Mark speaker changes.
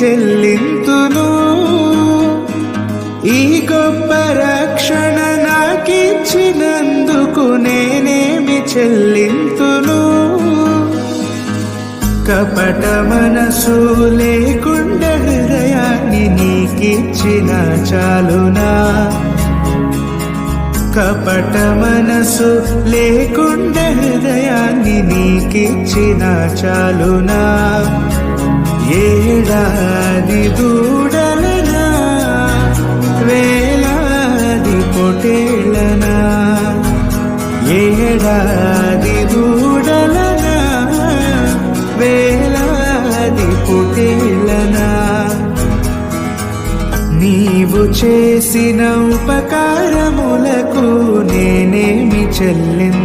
Speaker 1: చెల్లింతును. ఈ గొప్ప రక్షణ నాకిచ్చినందుకు నేనేమి చెల్లింతును. కపట మనసు లేకుండా హృదయాన్ని నీకిచ్చిన చాలునా. కపట మనసు లేకుండా హృదయాన్ని నీకిచ్చిన చాలునా. ఏడాది దూడలనా వేలాది పొటేళ్ళనా. ఏడాది దూడలనా వేలాది పొటేళ్ళనా. నీవు చేసిన ఉపకారములకు నేనేమి చెల్లింతును.